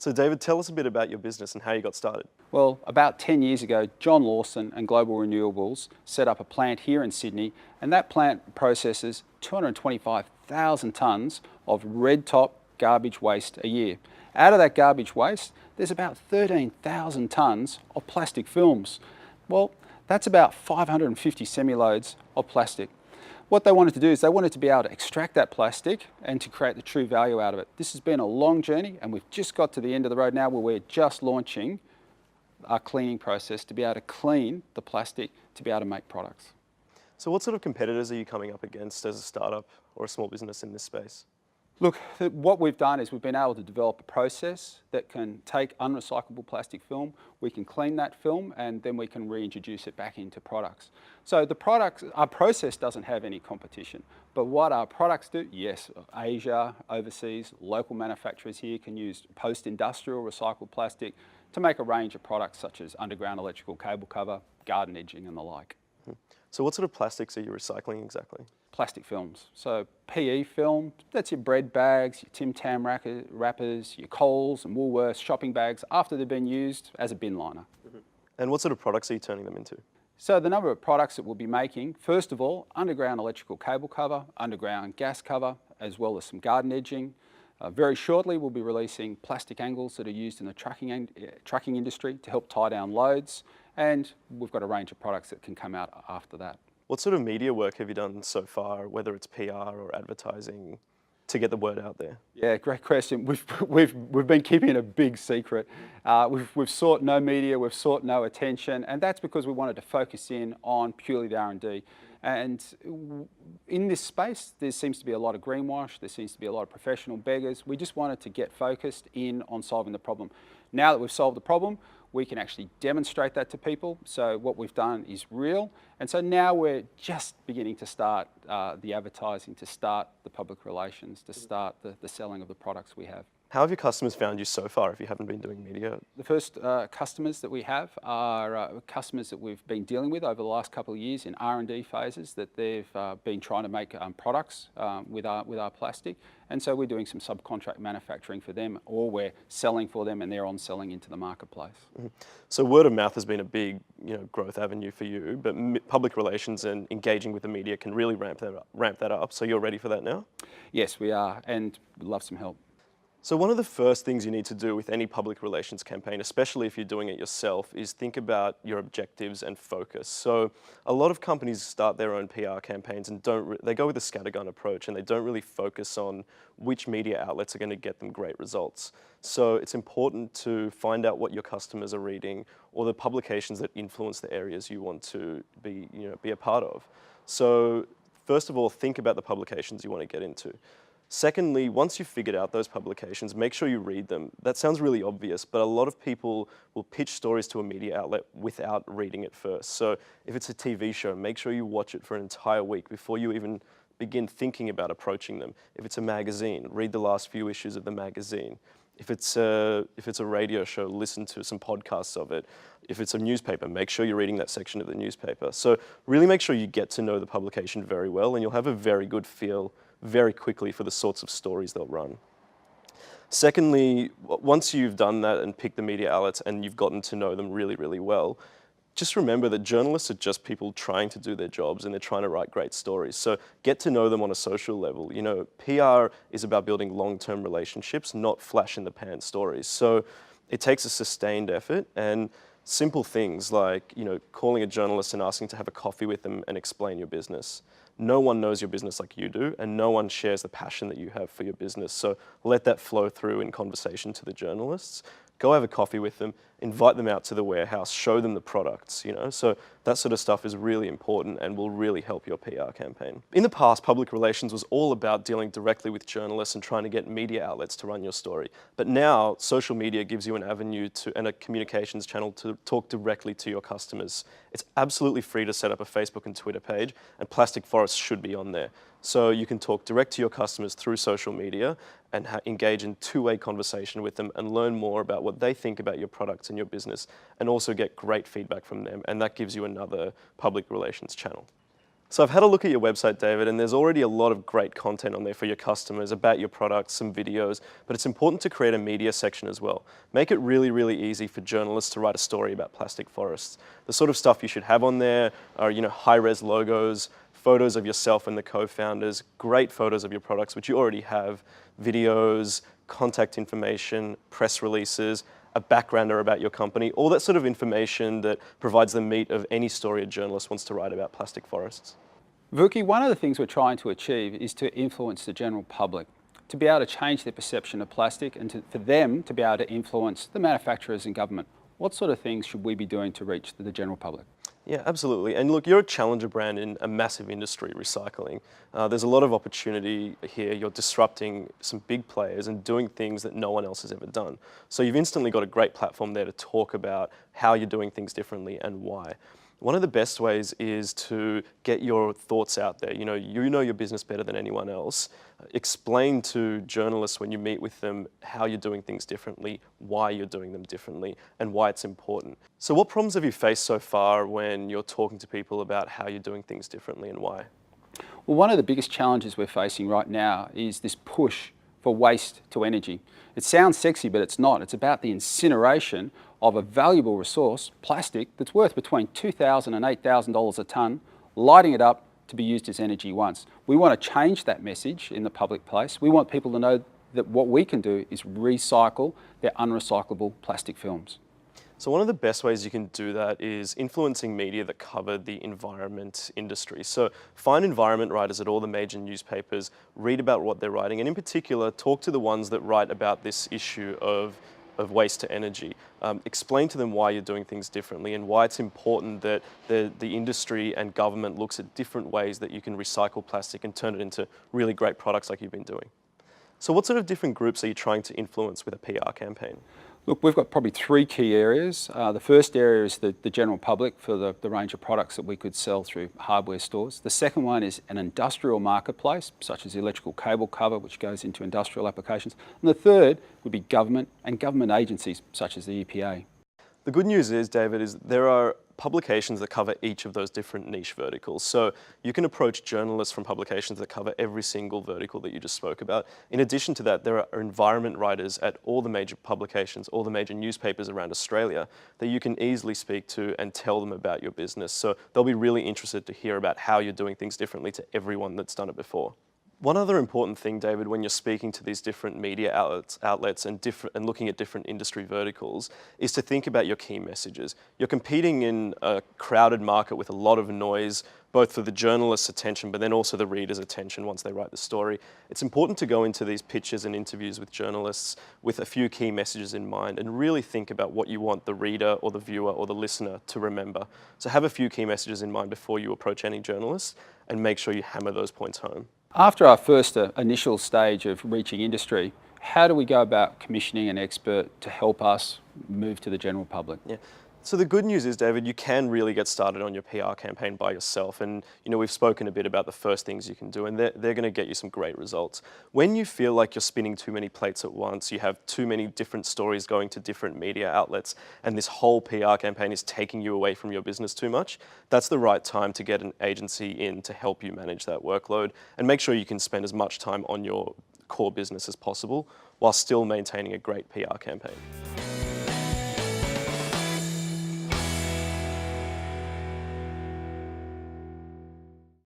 So David, tell us a bit about your business and how you got started. Well, about 10 years ago, John Lawson and Global Renewables set up a plant here in Sydney, and that plant processes 225,000 tonnes of red top garbage waste a year. Out of that garbage waste, there's about 13,000 tonnes of plastic films. Well, that's about 550 semi-loads of plastic. What they wanted to do is they wanted to be able to extract that plastic and to create the true value out of it. This has been a long journey, and we've just got to the end of the road now where we're just launching our cleaning process to be able to clean the plastic to be able to make products. So what sort of competitors are you coming up against as a startup or a small business in this space? Look, what we've done is we've been able to develop a process that can take unrecyclable plastic film, we can clean that film, and then we can reintroduce it back into products. So our process doesn't have any competition, but what our products do, yes, Asia, overseas, local manufacturers here can use post-industrial recycled plastic to make a range of products such as underground electrical cable cover, garden edging and the like. So what sort of plastics are you recycling exactly? Plastic films. So PE film, that's your bread bags, your Tim Tam wrappers, your Coles and Woolworths shopping bags after they've been used as a bin liner. And what sort of products are you turning them into? So the number of products that we'll be making, first of all, underground electrical cable cover, underground gas cover, as well as some garden edging. Very shortly we'll be releasing plastic angles that are used in the trucking industry to help tie down loads, and we've got a range of products that can come out after that. What sort of media work have you done so far, whether it's PR or advertising, to get the word out there? Yeah, great question. We've been keeping it a big secret. We've sought no media, we've sought no attention, and that's because we wanted to focus in on purely the R&D. And in this space, there seems to be a lot of greenwash, there seems to be a lot of professional beggars. We just wanted to get focused in on solving the problem. Now that we've solved the problem, we can actually demonstrate that to people. So what we've done is real. And so now we're just beginning to start the advertising, to start the public relations, to start the selling of the products we have. How have your customers found you so far if you haven't been doing media? The first customers that we have are customers that we've been dealing with over the last couple of years in R&D phases, that they've been trying to make products with our plastic. And so we're doing some subcontract manufacturing for them, or we're selling for them and they're on selling into the marketplace. So word of mouth has been a big growth avenue for you, but public relations and engaging with the media can really ramp that up. So you're ready for that now? Yes, we are, and we'd love some help. So one of the first things you need to do with any public relations campaign, especially if you're doing it yourself, is think about your objectives and focus. So a lot of companies start their own PR campaigns and they go with a scattergun approach, and they don't really focus on which media outlets are going to get them great results. So it's important to find out what your customers are reading, or the publications that influence the areas you want to be a part of. So first of all, think about the publications you want to get into. Secondly, once you've figured out those publications, make sure you read them. That sounds really obvious, but a lot of people will pitch stories to a media outlet without reading it first. So if it's a TV show, make sure you watch it for an entire week before you even begin thinking about approaching them. If it's a magazine, read the last few issues of the magazine. If it's a radio show, listen to some podcasts of it. If it's a newspaper, make sure you're reading that section of the newspaper. So really make sure you get to know the publication very well, and you'll have a very good feel very quickly for the sorts of stories they'll run. Secondly, once you've done that and picked the media outlets and you've gotten to know them really, really well, just remember that journalists are just people trying to do their jobs, and they're trying to write great stories. So get to know them on a social level. PR is about building long-term relationships, not flash-in-the-pan stories. So it takes a sustained effort, and simple things like calling a journalist and asking to have a coffee with them and explain your business. No one knows your business like you do, and no one shares the passion that you have for your business. So let that flow through in conversation to the journalists. Go have a coffee with them, invite them out to the warehouse, show them the products, So that sort of stuff is really important and will really help your PR campaign. In the past, public relations was all about dealing directly with journalists and trying to get media outlets to run your story. But now, social media gives you an avenue and a communications channel to talk directly to your customers. It's absolutely free to set up a Facebook and Twitter page, and Plastic Forests should be on there. So you can talk direct to your customers through social media and engage in two-way conversation with them and learn more about what they think about your products and your business, and also get great feedback from them. And that gives you another public relations channel. So I've had a look at your website, David, and there's already a lot of great content on there for your customers about your products, some videos, but it's important to create a media section as well. Make it really, really easy for journalists to write a story about plastic forests. The sort of stuff you should have on there are, high-res logos, photos of yourself and the co-founders, great photos of your products, which you already have, videos, contact information, press releases, a backgrounder about your company, all that sort of information that provides the meat of any story a journalist wants to write about plastic forests. Vuki, one of the things we're trying to achieve is to influence the general public, to be able to change their perception of plastic and for them to be able to influence the manufacturers and government. What sort of things should we be doing to reach the general public? Yeah, absolutely. And look, you're a challenger brand in a massive industry, recycling. There's a lot of opportunity here. You're disrupting some big players and doing things that no one else has ever done. So you've instantly got a great platform there to talk about how you're doing things differently and why. One of the best ways is to get your thoughts out there. You know your business better than anyone else. Explain to journalists when you meet with them how you're doing things differently, why you're doing them differently, and why it's important. So what problems have you faced so far when you're talking to people about how you're doing things differently and why? Well, one of the biggest challenges we're facing right now is this push for waste to energy. It sounds sexy, but it's not. It's about the incineration of a valuable resource, plastic, that's worth between $2,000 and $8,000 a tonne, lighting it up to be used as energy once. We want to change that message in the public place. We want people to know that what we can do is recycle their unrecyclable plastic films. So one of the best ways you can do that is influencing media that cover the environment industry. So find environment writers at all the major newspapers, read about what they're writing, and in particular, talk to the ones that write about this issue of waste to energy. Explain to them why you're doing things differently and why it's important that the industry and government looks at different ways that you can recycle plastic and turn it into really great products like you've been doing. So what sort of different groups are you trying to influence with a PR campaign? Look, we've got probably three key areas. The first area is the general public for the range of products that we could sell through hardware stores. The second one is an industrial marketplace, such as the electrical cable cover, which goes into industrial applications. And the third would be government and government agencies, such as the EPA. The good news is, David, is there are publications that cover each of those different niche verticals. So you can approach journalists from publications that cover every single vertical that you just spoke about. In addition to that, there are environment writers at all the major publications, all the major newspapers around Australia that you can easily speak to and tell them about your business. So they'll be really interested to hear about how you're doing things differently to everyone that's done it before. One other important thing, David, when you're speaking to these different media outlets and looking at different industry verticals, is to think about your key messages. You're competing in a crowded market with a lot of noise, both for the journalist's attention, but then also the reader's attention once they write the story. It's important to go into these pitches and interviews with journalists with a few key messages in mind and really think about what you want the reader or the viewer or the listener to remember. So have a few key messages in mind before you approach any journalist and make sure you hammer those points home. After our first initial stage of reaching industry, how do we go about commissioning an expert to help us move to the general public? Yeah. So the good news is, David, you can really get started on your PR campaign by yourself. And we've spoken a bit about the first things you can do, and they're going to get you some great results. When you feel like you're spinning too many plates at once, you have too many different stories going to different media outlets, and this whole PR campaign is taking you away from your business too much, that's the right time to get an agency in to help you manage that workload and make sure you can spend as much time on your core business as possible while still maintaining a great PR campaign.